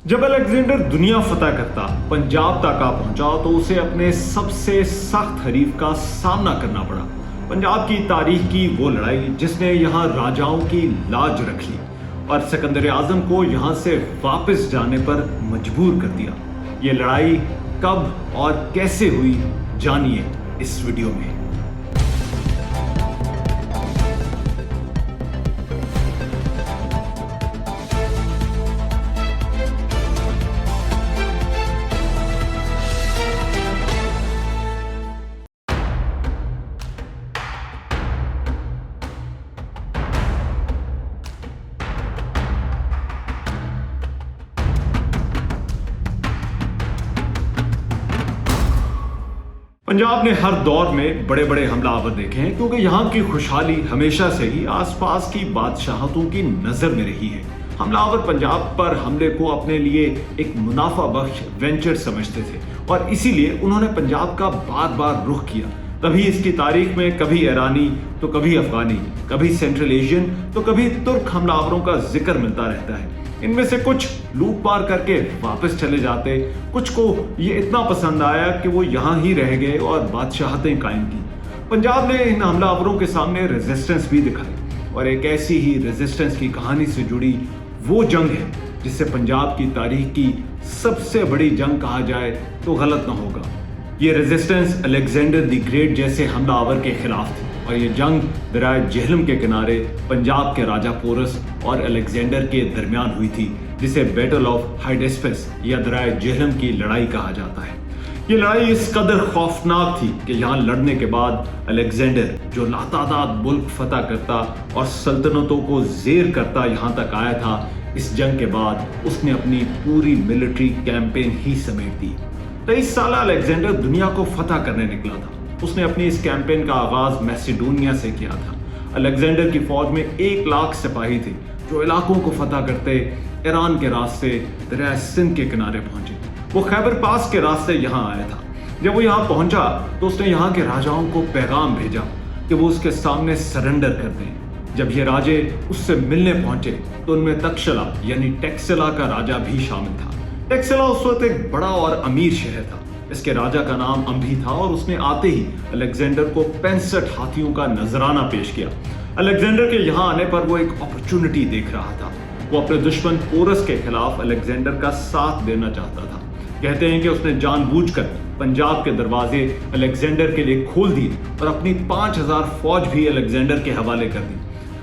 जब अलेक्जेंडर दुनिया फतह करता, पंजाब तक आ पहुंचा तो उसे अपने सबसे सख्त हरीफ का सामना करना पड़ा। पंजाब की तारीख की वो लड़ाई जिसने यहाँ राजाओं की लाज रख ली और सिकंदर आजम को यहाँ से वापस जाने पर मजबूर कर दिया। ये लड़ाई कब और कैसे हुई, जानिए इस वीडियो में। पंजाब ने हर दौर में बड़े बड़े हमलावर देखे हैं क्योंकि यहाँ की खुशहाली हमेशा से ही आसपास की बादशाहतों की नजर में रही है। हमलावर पंजाब पर हमले को अपने लिए एक मुनाफा बख्श वेंचर समझते थे और इसीलिए उन्होंने पंजाब का बार बार रुख किया। तभी इसकी तारीख में कभी ईरानी तो कभी अफगानी, कभी सेंट्रल एशियन तो कभी तुर्क हमलावरों का जिक्र मिलता रहता है। इनमें से कुछ लूट पार करके वापस चले जाते, कुछ को ये इतना पसंद आया कि वो यहाँ ही रह गए और बादशाहतें कायम की। पंजाब ने इन हमलावरों के सामने रेजिस्टेंस भी दिखाई और एक ऐसी ही रेजिस्टेंस की कहानी से जुड़ी वो जंग है जिसे पंजाब की तारीख की सबसे बड़ी जंग कहा जाए तो गलत ना होगा। ये रेजिस्टेंस अलेक्जेंडर द ग्रेट जैसे हमलावर के खिलाफ थी और ये जंग दरिया झेलम के किनारे पंजाब के राजा पोरस और अलेक्जेंडर के दरमियान हुई थी, जिसे बैटल ऑफ हाइडेस्पस या दरिया झेलम की लड़ाई कहा जाता है। ये लड़ाई इस कदर खौफनाक थी कि यहाँ लड़ने के बाद अलेक्जेंडर, जो लातादाद मुल्क फतह करता और सल्तनतों को जेर करता यहाँ तक आया था, इस जंग के बाद उसने अपनी पूरी मिलिट्री कैंपेन ही समेट दी। 23 साल अलेक्जेंडर दुनिया को फतह करने निकला था। उसने अपनी इस कैंपेन का आगाज मैसिडोनिया से किया था। अलेक्जेंडर की फौज में 1 लाख सिपाही थे जो इलाकों को फतह करते ईरान के रास्ते दरिया सिंध के किनारे पहुंचे। वो खैबर पास के रास्ते यहाँ आया था। जब वो यहाँ पहुंचा तो उसने यहाँ के राजाओं को पैगाम भेजा कि वो उसके सामने सरेंडर कर दें। जब ये राजे उससे मिलने पहुंचे तो उनमें तक्षशिला यानी टेक्सिला का राजा भी शामिल था। टेक्सिला उस वक्त एक बड़ा और अमीर शहर था। इसके राजा का नाम अंभी था और उसने आते ही अलेक्जेंडर को 65 हाथियों का नजराना पेश किया। अलेक्जेंडर के यहाँ आने पर वो एक अपॉर्चुनिटी देख रहा था। वो अपने दुश्मन पोरस के खिलाफ अलेक्जेंडर का साथ देना चाहता था। कहते हैं कि उसने जानबूझकर पंजाब के दरवाजे अलेक्जेंडर के लिए खोल दिए और अपनी 5000 फौज भी अलेक्जेंडर के हवाले कर दी।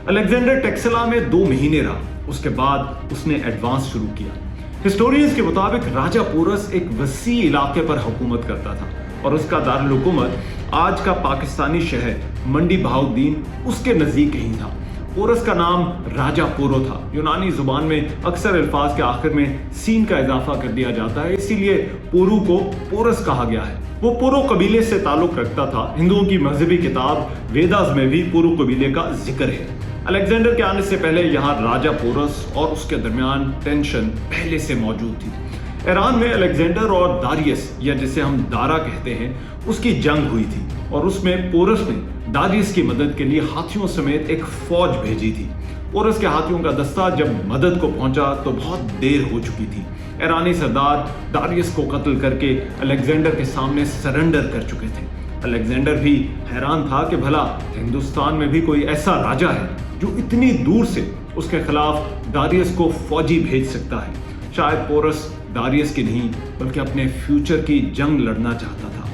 अलेक्जेंडर टेक्सिला में 2 महीने रहा। उसके बाद उसने एडवांस शुरू किया। हिस्टोरियंस के मुताबिक राजा पोरस एक वसी इलाके पर हुकूमत करता था और उसका दारुल हुकूमत आज का पाकिस्तानी शहर मंडी बहाउद्दीन उसके नजदीक ही था। पोरस का नाम राजा पोरो था। यूनानी जुबान में अक्सर अल्फाज के आखिर में सीन का इजाफा कर दिया जाता है, इसीलिए पोरू को पोरस कहा गया है। वो पोरो कबीले से ताल्लुक रखता था। हिंदुओं की मजहबी किताब वेदास में भी पोरू कबीले का जिक्र है। अलेक्जेंडर के आने से पहले यहाँ राजा पोरस और उसके दरमियान टेंशन पहले से मौजूद थी। ईरान में अलेक्जेंडर और दारियस, या जिसे हम दारा कहते हैं, उसकी जंग हुई थी और उसमें पोरस ने दारियस की मदद के लिए हाथियों समेत एक फौज भेजी थी। पोरस के हाथियों का दस्ता जब मदद को पहुंचा तो बहुत देर हो चुकी थी। ईरानी सरदार दारियस को कत्ल करके अलेक्जेंडर के सामने सरेंडर कर चुके थे। अलेक्जेंडर भी हैरान था कि भला हिंदुस्तान में भी कोई ऐसा राजा है जो इतनी दूर से उसके खिलाफ दारियस को फौजी भेज सकता है। शायद पोरस दारियस की नहीं बल्कि अपने फ्यूचर की जंग लड़ना चाहता था।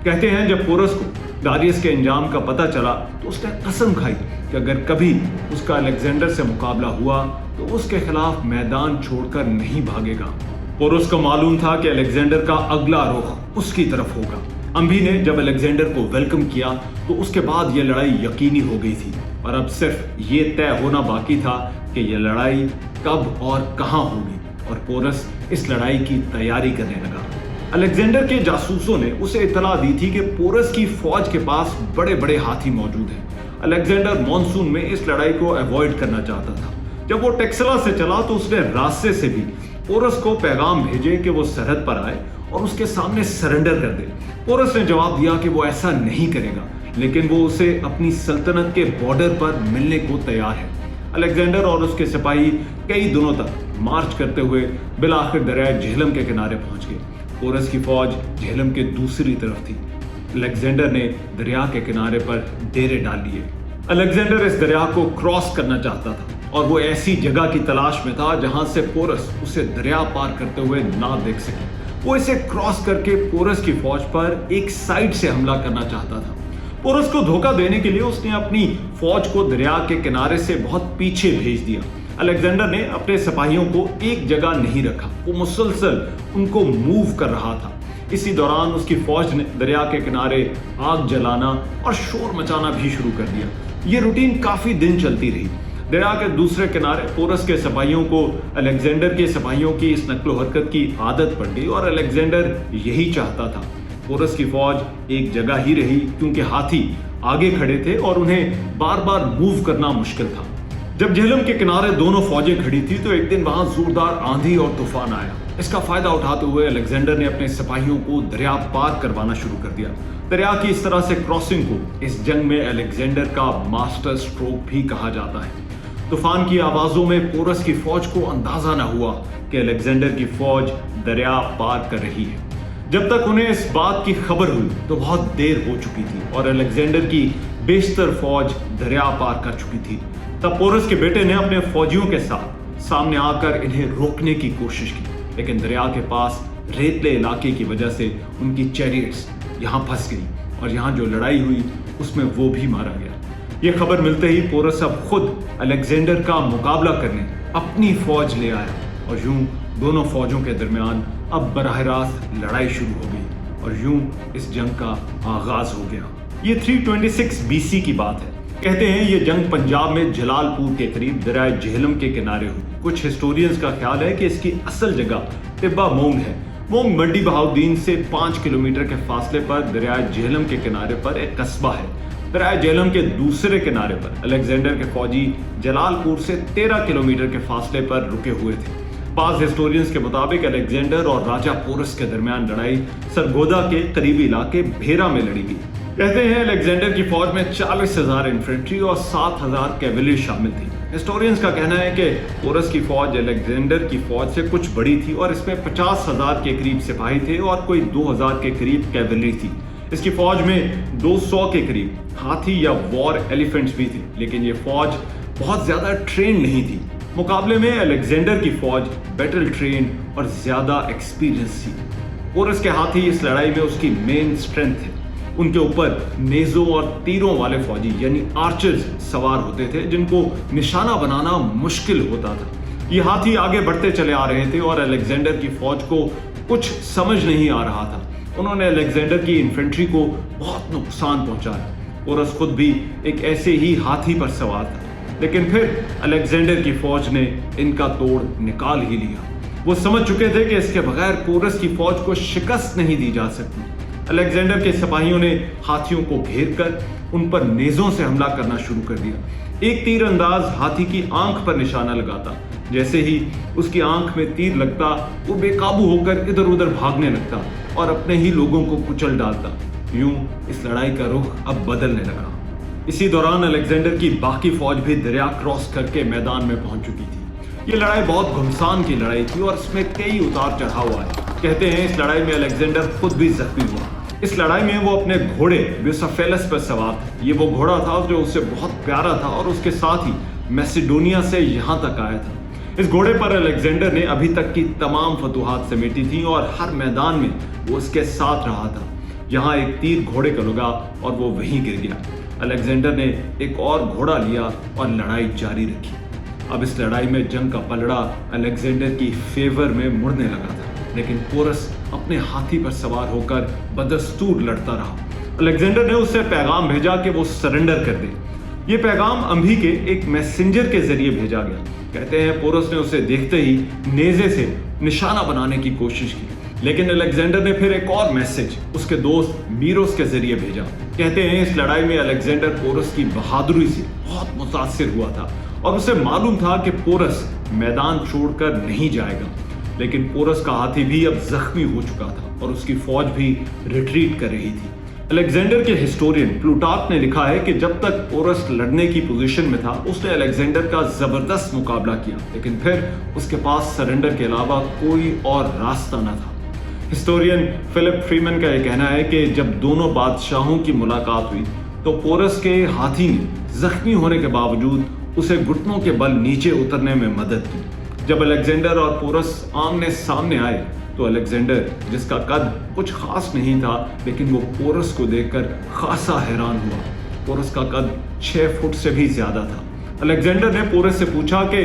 कहते हैं जब पोरस को दारियस के अंजाम का पता चला तो उसने कसम खाई कि अगर कभी उसका अलेक्जेंडर से मुकाबला हुआ तो उसके खिलाफ मैदान छोड़कर नहीं भागेगा। पोरस को मालूम था कि अलेक्जेंडर का अगला रुख उसकी तरफ होगा। अंभी ने जब अलेक्जेंडर को वेलकम किया तो उसके बाद यह लड़ाई यकीनी हो गई थी और अब सिर्फ ये तय होना बाकी था कि यह लड़ाई कब और कहां होगी, और पोरस इस लड़ाई की तैयारी करने लगा। अलेक्जेंडर के जासूसों ने उसे इत्तला दी थी कि पोरस की फौज के पास बड़े बड़े हाथी मौजूद हैं। अलेक्जेंडर मॉनसून में इस लड़ाई को अवॉइड करना चाहता था। जब वो टेक्सिला से चला तो उसने रास्ते से भी पोरस को पैगाम भेजे कि वो सरहद पर आए और उसके सामने सरेंडर कर दे। पोरस ने जवाब दिया कि वो ऐसा नहीं करेगा, लेकिन वो उसे अपनी सल्तनत के बॉर्डर पर मिलने को तैयार है। अलेक्जेंडर और उसके सिपाही कई दिनों तक मार्च करते हुए बिलाखिर दरिया झेलम के किनारे पहुंच गए। पोरस की फौज झेलम के दूसरी तरफ थी। अलेक्जेंडर ने दरिया के किनारे पर डेरे डाल लिए। अलेक्जेंडर इस दरिया को क्रॉस करना चाहता था और वो ऐसी जगह की तलाश में था जहां से पोरस उसे दरिया पार करते हुए ना देख सके। वो इसे क्रॉस करके पोरस की फौज पर एक साइड से हमला करना चाहता था। पोरस को धोखा देने के लिए उसने अपनी फौज को दरिया के किनारे से बहुत पीछे भेज दिया। अलेक्जेंडर ने अपने सिपाहियों को एक जगह नहीं रखा, वो मुसलसल उनको मूव कर रहा था। इसी दौरान उसकी फौज ने दरिया के किनारे आग जलाना और शोर मचाना भी शुरू कर दिया। ये रूटीन काफी दिन चलती रही। दरिया के दूसरे किनारे पोरस के सिपाहियों को अलेक्जेंडर के सिपाहियों की इस नकलो हरकत की आदत पड़ गई और अलेक्जेंडर यही चाहता था। पोरस की फौज एक जगह ही रही क्योंकि हाथी आगे खड़े थे और उन्हें बार बार मूव करना मुश्किल था। जब झेलम के किनारे दोनों फौजें खड़ी थी तो एक दिन वहां जोरदार आंधी और तूफान आया। इसका फायदा उठाते हुए अलेक्जेंडर ने अपने सिपाहियों को दरिया पार करवाना शुरू कर दिया। दरिया की इस तरह से क्रॉसिंग को इस जंग में अलेक्जेंडर का मास्टर स्ट्रोक भी कहा जाता है। तूफान की आवाजों में पोरस की फौज को अंदाजा न हुआ कि अलेक्जेंडर की फौज दरिया पार कर रही है। जब तक उन्हें इस बात की खबर हुई तो बहुत देर हो चुकी थी और अलेक्जेंडर की बेशतर फौज दरिया पार कर चुकी थी। तब पोरस के बेटे ने अपने फौजियों के साथ सामने आकर इन्हें रोकने की कोशिश की, लेकिन दरिया के पास रेतले इलाके की वजह से उनकी चैरियट्स यहाँ फंस गई और यहाँ जो लड़ाई हुई उसमें वो भी मारा गया। ये खबर मिलते ही पोरस अब खुद अलेक्जेंडर का मुकाबला करने अपनी फौज ले आया और यूं दोनों फौजों के दरमियान अब बराह रास्त लड़ाई शुरू हो गई और यूं इस जंग का आगाज हो गया। ये 326 BC की बात है। कहते हैं ये जंग पंजाब में जलालपुर के करीब दरिया झेलम के किनारे हुई। कुछ हिस्टोरियंस का ख्याल है कि इसकी असल जगह टिब्बा मोंग है। मोंग मंडी बहाउद्दीन से 5 किलोमीटर के फासले पर दरिया झेलम के किनारे पर एक कस्बा है। दरिया झेलम के दूसरे किनारे पर अलेक्जेंडर के फौजी जलालपुर से 13 किलोमीटर के फासले पर रुके हुए थे। बाज़ हिस्टोरियंस के मुताबिक अलेक्जेंडर और राजा पोरस के दरमियान लड़ाई सरगोदा के करीबी इलाके भेरा में लड़ी गई। कहते हैं अलेक्जेंडर की फौज में 40,000 इन्फेंट्री और 7,000 कैवेलरी शामिल थी। हिस्टोरियंस का कहना है कि पोरस की फौज अलेक्जेंडर की फौज से कुछ बड़ी थी और इसमें 50,000 के करीब सिपाही थे और कोई 2,000 के करीब कैवेलरी थी। इसकी फौज में 200 के करीब हाथी या वॉर एलिफेंट्स भी थे, लेकिन ये फौज बहुत ज्यादा ट्रेन नहीं थी। मुकाबले में अलेक्जेंडर की फौज बेटल ट्रेन और ज्यादा एक्सपीरियंस थी। पोरस के हाथी इस लड़ाई में उसकी मेन स्ट्रेंथ है। उनके ऊपर नेजों और तीरों वाले फौजी यानी आर्चर्स सवार होते थे जिनको निशाना बनाना मुश्किल होता था। ये हाथी आगे बढ़ते चले आ रहे थे और अलेक्जेंडर की फौज को कुछ समझ नहीं आ रहा था। उन्होंने अलेक्जेंडर की इन्फेंट्री को बहुत नुकसान पहुंचाया। पोरस खुद भी एक ऐसे ही हाथी पर सवार था, लेकिन फिर अलेक्जेंडर की फौज ने इनका तोड़ निकाल ही लिया। वो समझ चुके थे कि इसके बगैर पोरस की फौज को शिकस्त नहीं दी जा सकती। अलेक्जेंडर के सिपाहियों ने हाथियों को घेर कर उन पर नेजों से हमला करना शुरू कर दिया। एक तीर अंदाज हाथी की आंख पर निशाना लगाता। जैसे ही उसकी आंख में तीर लगता वो बेकाबू होकर इधर उधर भागने लगता और अपने ही लोगों को कुचल डालता। यूं इस लड़ाई का रुख अब बदलने लगा। इसी दौरान अलेक्जेंडर की बाकी फौज भी दरिया क्रॉस करके मैदान में पहुंच चुकी थी। ये लड़ाई बहुत घुमसान की लड़ाई थी और इसमें कई उतार चढ़ाव आए। कहते हैं इस लड़ाई में अलेक्जेंडर खुद भी जख्मी हुआ। इस लड़ाई में वो अपने घोड़े ब्यूसेफेलस पर सवार था। ये वो घोड़ा था जो उसे बहुत प्यारा था और उसके साथ ही मैसेडोनिया से यहाँ तक आया था। इस घोड़े पर अलेक्जेंडर ने अभी तक की तमाम फतूहात समेटी थी और हर मैदान में वो उसके साथ रहा था। यहाँ एक तीर घोड़े का लगा और वो वहीं गिर गया। अलेक्जेंडर ने एक और घोड़ा लिया और लड़ाई जारी रखी। अब इस लड़ाई में जंग का पलड़ा अलेक्जेंडर की फेवर में मुड़ने लगा था, लेकिन पोरस अपने हाथी पर सवार होकर बदस्तूर लड़ता रहा। अलेक्जेंडर ने उससे पैगाम भेजा कि वो सरेंडर कर दे। ये पैगाम अंभी के एक मैसेंजर के जरिए भेजा गया। कहते हैं पोरस ने उसे देखते ही नेजे से निशाना बनाने की कोशिश की, लेकिन अलेक्जेंडर ने फिर एक और मैसेज उसके दोस्त मीरोस के जरिए भेजा। कहते हैं इस लड़ाई में अलेक्जेंडर पोरस की बहादुरी से बहुत मुतासिर हुआ था और उसे मालूम था कि पोरस मैदान छोड़कर नहीं जाएगा। लेकिन पोरस का हाथी भी अब जख्मी हो चुका था और उसकी फौज भी रिट्रीट कर रही थी। अलेक्जेंडर के हिस्टोरियन प्लूटार्क ने लिखा है कि जब तक पोरस लड़ने की पोजीशन में था उसने अलेक्जेंडर का जबरदस्त मुकाबला किया, लेकिन फिर उसके पास सरेंडर के अलावा कोई और रास्ता न था। हिस्टोरियन फिलिप फ्रीमैन का यह कहना है कि जब दोनों बादशाहों की मुलाकात हुई तो पोरस के हाथी ने जख्मी होने के बावजूद उसे घुटनों के बल नीचे उतरने में मदद की। जब अलेक्जेंडर और पोरस आमने सामने आए तो अलेक्जेंडर, जिसका कद कुछ खास नहीं था, लेकिन वो पोरस को देखकर खासा हैरान हुआ। पोरस का कद 6 फुट से भी ज्यादा था। अलेक्जेंडर ने पोरस से पूछा कि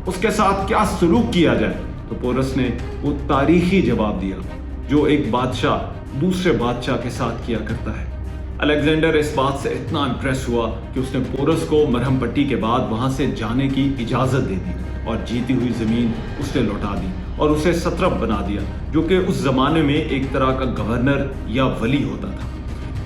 उसके साथ क्या सलूक किया जाए, तो पोरस ने वो तारीखी जवाब दिया जो एक बादशाह दूसरे बादशाह के साथ किया करता है। अलेक्जेंडर इस बात से इतना इम्प्रेस हुआ कि उसने पोरस को मरहम पट्टी के बाद वहां से जाने की इजाजत दे दी और जीती हुई जमीन उसने लौटा दी और उसे सत्रप बना दिया, जो कि उस जमाने में एक तरह का गवर्नर या वली होता था।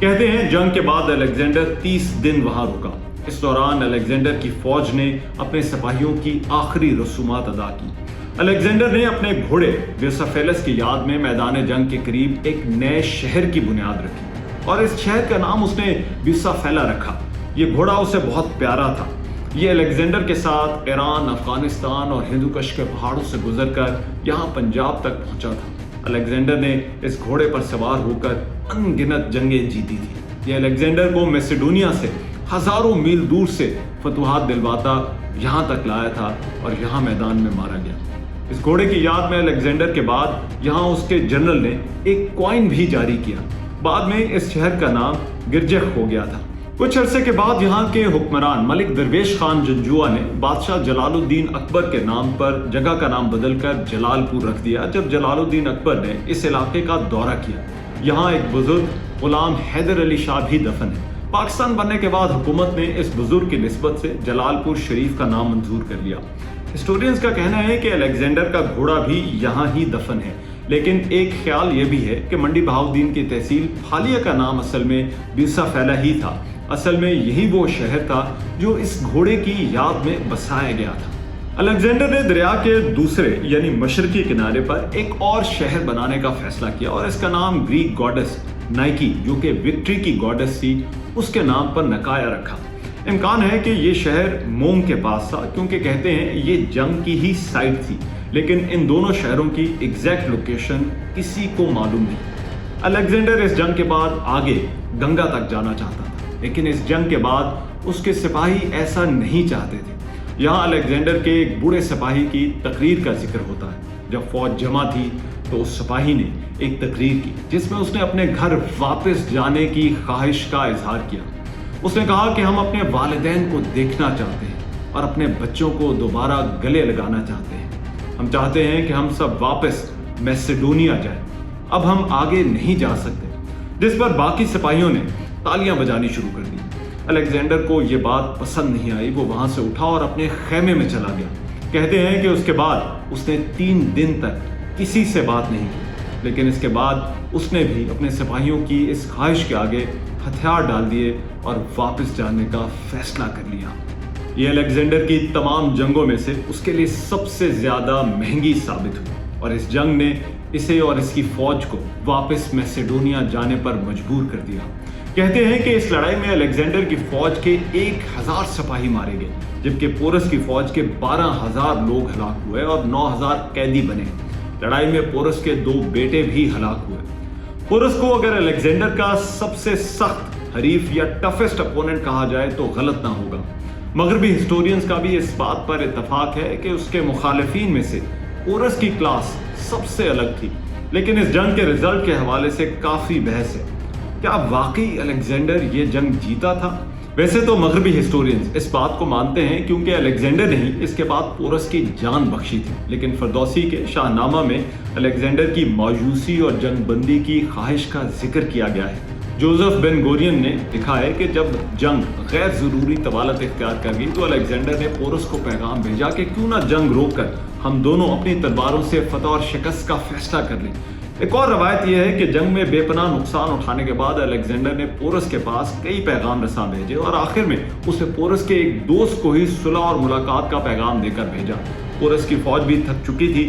कहते हैं जंग के बाद अलेक्जेंडर 30 दिन वहां रुका। इस दौरान अलेक्जेंडर की फौज ने अपने सिपाहियों की आखिरी रसूमात अदा की। अलेक्जेंडर ने अपने घोड़े ब्यूसेफेलस की याद में मैदान जंग के करीब एक नए शहर की बुनियाद रखी और इस शहर का नाम उसने ब्यूसेफेला रखा। ये घोड़ा उसे बहुत प्यारा था। ये अलेक्जेंडर के साथ ईरान, अफगानिस्तान और हिंदुकुश के पहाड़ों से गुजरकर यहाँ पंजाब तक पहुंचा था। अलेक्जेंडर ने इस घोड़े पर सवार होकर अनगिनत जंगें जीती थी। ये अलेक्जेंडर को मैसेडोनिया से हजारों मील दूर से फतुहात दिलवाता यहाँ तक लाया था और यहाँ मैदान में मारा गया। इस घोड़े की याद में अलेक्जेंडर के बाद यहाँ उसके जनरल ने एक कॉइन भी जारी किया। बाद में इस शहर का नाम गिरजख हो गया था। कुछ अरसे के बाद यहाँ के हुक्मरान मलिक दरवेश खान जंजुआ ने बादशाह जलालुद्दीन अकबर के नाम पर जगह का नाम बदलकर जलालपुर रख दिया। जब जलालुद्दीन अकबर ने इस इलाके का दौरा किया, यहाँ एक बुजुर्ग गुलाम हैदर अली शाह भी दफन है। पाकिस्तान बनने के बाद हुकूमत ने इस बुजुर्ग की निस्बत से जलालपुर शरीफ का नाम मंजूर कर लिया। हिस्टोरियंस का कहना है कि अलेक्जेंडर का घोड़ा भी यहाँ ही दफन है, लेकिन एक ख्याल ये भी है कि मंडी बहाउद्दीन की तहसील फालिया का नाम असल में ब्यूसेफेला ही था। असल में यही वो शहर था जो इस घोड़े की याद में बसाया गया था। अलेक्जेंडर ने दरिया के दूसरे यानी मशरकी किनारे पर एक और शहर बनाने का फैसला किया और इसका नाम ग्रीक गॉडेस नाइकी, जो कि विक्ट्री की गॉडेस थी, उसके नाम पर नकाया रखा। इम्कान है कि ये शहर मोम के पास था, क्योंकि कहते हैं ये जंग की ही साइट थी, लेकिन इन दोनों शहरों की एग्जैक्ट लोकेशन किसी को मालूम नहीं। अलेक्जेंडर इस जंग के बाद आगे गंगा तक जाना चाहता था, लेकिन इस जंग के बाद उसके सिपाही ऐसा नहीं चाहते थे। यहाँ अलेक्जेंडर के एक बूढ़े सिपाही की तकरीर का जिक्र होता है। जब फौज जमा थी तो उस सिपाही ने एक तकरीर की जिसमें उसने अपने घर वापस जाने की ख्वाहिश का इजहार किया। उसने कहा कि हम अपने वालिदैन को देखना चाहते हैं और अपने बच्चों को दोबारा गले लगाना चाहते हैं। हम चाहते हैं कि हम सब वापस मैसेडोनिया जाएं। अब हम आगे नहीं जा सकते। जिस पर बाकी सिपाहियों ने तालियां बजानी शुरू कर दी। अलेक्जेंडर को यह बात पसंद नहीं आई। वो वहां से उठा और अपने खेमे में चला गया। कहते हैं कि उसके बाद उसने 3 दिन तक किसी से बात नहीं की, लेकिन इसके बाद उसने भी अपने सिपाहियों की इस ख्वाहिश के आगे हथियार डाल दिए और वापस जाने का फैसला कर लिया। ये अलेक्जेंडर की तमाम जंगों में से उसके लिए सबसे ज्यादा महंगी साबित हुई और इस जंग ने इसे और इसकी फौज को वापस मैसेडोनिया जाने पर मजबूर कर दिया। कहते हैं कि इस लड़ाई में अलेक्जेंडर की फौज के 1000 सिपाही मारे गए, जबकि पोरस की फौज के 12000 लोग हलाक हुए और 9000 कैदी बने। लड़ाई में पोरस के 2 बेटे भी हलाक हुए। पोरस को अगर अलेक्जेंडर का सबसे सख्त हरीफ या टफेस्ट अपोनेंट कहा जाए तो गलत ना होगा। मगरबी हिस्टोरियंस का भी इस बात पर इत्तफाक है कि उसके मुखालिफिन में से पोरस की क्लास सबसे अलग थी, लेकिन इस जंग के रिजल्ट के हवाले से काफी बहस है। क्या वाकई अलेक्जेंडर ये जंग जीता था? वैसे तो मगरबी हिस्टोरियंस इस बात को मानते हैं क्योंकि अलेक्जेंडर ने ही इसके बाद पोरस की जान बख्शी थी, लेकिन फरदौसी के शाहनामा में अलेक्जेंडर की मायूसी और जंगबंदी की ख्वाहिश का जिक्र किया गया है। जोसेफ बेन गोरियन ने लिखा है कि जब जंग गैर जरूरी तवालत इख्तियार कर गई तो अलेक्जेंडर ने पोरस को पैगाम भेजा कि क्यों ना जंग रोककर हम दोनों अपनी तलवारों से फतह और शिकस्त का फैसला कर लें। एक और रवायत यह है कि जंग में बेपनाह नुकसान उठाने के बाद अलेक्जेंडर ने पोरस के पास कई पैगाम रसा भेजे और आखिर में उसे पोरस के एक दोस्त को ही सुलह और मुलाकात का पैगाम देकर भेजा। पोरस की फौज भी थक चुकी थी।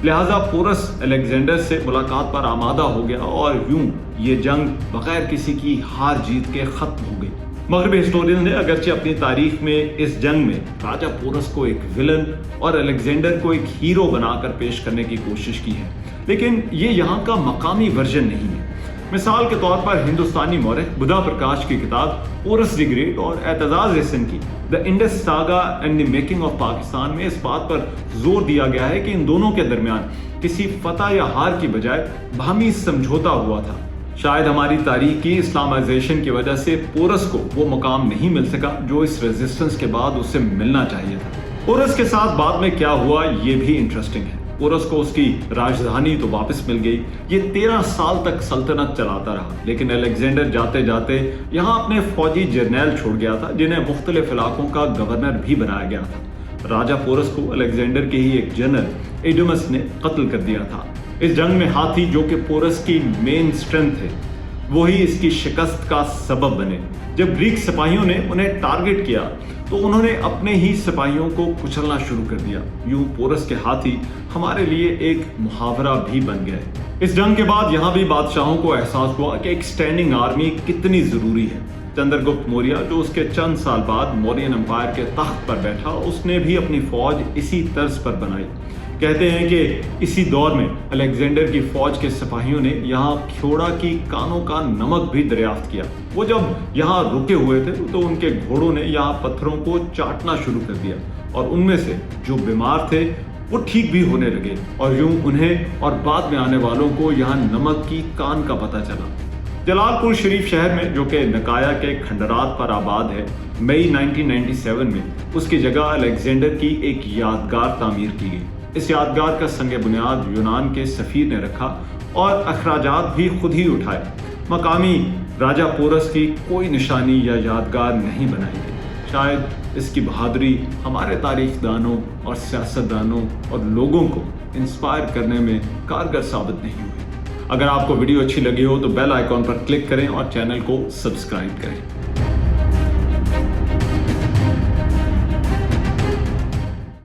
لہٰذا پورس الیگزینڈر سے ملاقات پر آمادہ ہو گیا اور یوں یہ جنگ بغیر کسی کی ہار جیت کے ختم ہو گئی۔ مغربی ہسٹورین نے اگرچہ اپنی تاریخ میں اس جنگ میں راجہ پورس کو ایک ولن اور الیگزینڈر کو ایک ہیرو بنا کر پیش کرنے کی کوشش کی ہے، لیکن یہ یہاں کا مقامی ورژن نہیں ہے۔ مثال کے طور پر ہندوستانی مورخ بدھا پرکاش کی کتاب پورس دی گریٹ اور اعتزاز حسن کی the Indus saga and the making of Pakistan میں اس بات پر زور دیا گیا ہے کہ ان دونوں کے درمیان کسی فتح یا ہار کی بجائے باہمی سمجھوتا ہوا تھا۔ شاید ہماری تاریخ کی اسلامائزیشن کی وجہ سے پورس کو وہ مقام نہیں مل سکا جو اس ریزسٹنس کے بعد اسے ملنا چاہیے تھا۔ پورس کے ساتھ بعد میں کیا ہوا یہ بھی انٹرسٹنگ ہے۔ پورس کو اس کی راجدھانی تو واپس مل گئی، یہ 13 سال تک سلطنت چلاتا رہا، لیکن الیگزینڈر جاتے جاتے یہاں اپنے فوجی جرنیل چھوڑ گیا تھا جنہیں مختلف علاقوں کا گورنر بھی بنایا گیا تھا۔ راجہ پورس کو الیگزینڈر کے ہی ایک جنرل ایڈمس نے قتل کر دیا تھا۔ اس جنگ میں ہاتھی جو کہ پورس کی مین اسٹرینتھ ہے وہی اس کی شکست کا سبب بنے۔ جب گریک سپاہیوں نے انہیں ٹارگٹ کیا تو انہوں نے اپنے ہی سپاہیوں کو کچلنا شروع کر دیا۔ یوں پورس کے ہاتھی ہمارے لیے ایک محاورہ بھی بن گئے۔ اس جنگ کے بعد یہاں بھی بادشاہوں کو احساس ہوا کہ ایک سٹینڈنگ آرمی کتنی ضروری ہے۔ چندر گپت موریہ جو اس کے چند سال بعد مورین امپائر کے تخت پر بیٹھا، اس نے بھی اپنی فوج اسی طرز پر بنائی۔ کہتے ہیں کہ اسی دور میں الیگزینڈر کی فوج کے سپاہیوں نے یہاں کھیوڑا کی کانوں کا نمک بھی دریافت کیا۔ وہ جب یہاں رکے ہوئے تھے تو ان کے گھوڑوں نے یہاں پتھروں کو چاٹنا شروع کر دیا اور ان میں سے جو بیمار تھے وہ ٹھیک بھی ہونے لگے، اور یوں انہیں اور بعد میں آنے والوں کو یہاں نمک کی کان کا پتہ چلا۔ جلال پور شریف شہر میں جو کہ نکایا کے کھنڈرات پر آباد ہے، مئی 1997 میں اس کی جگہ الیگزینڈر کی ایک یادگار تعمیر کی گئی۔ اس یادگار کا سنگ بنیاد یونان کے سفیر نے رکھا اور اخراجات بھی خود ہی اٹھائے۔ مقامی راجہ پورس کی کوئی نشانی یا یادگار نہیں بنائی گئی۔ شاید اس کی بہادری ہمارے تاریخ دانوں اور سیاست دانوں اور لوگوں کو انسپائر کرنے میں کارگر ثابت نہیں ہوئی۔ اگر آپ کو ویڈیو اچھی لگی ہو تو بیل آئیکن پر کلک کریں اور چینل کو سبسکرائب کریں۔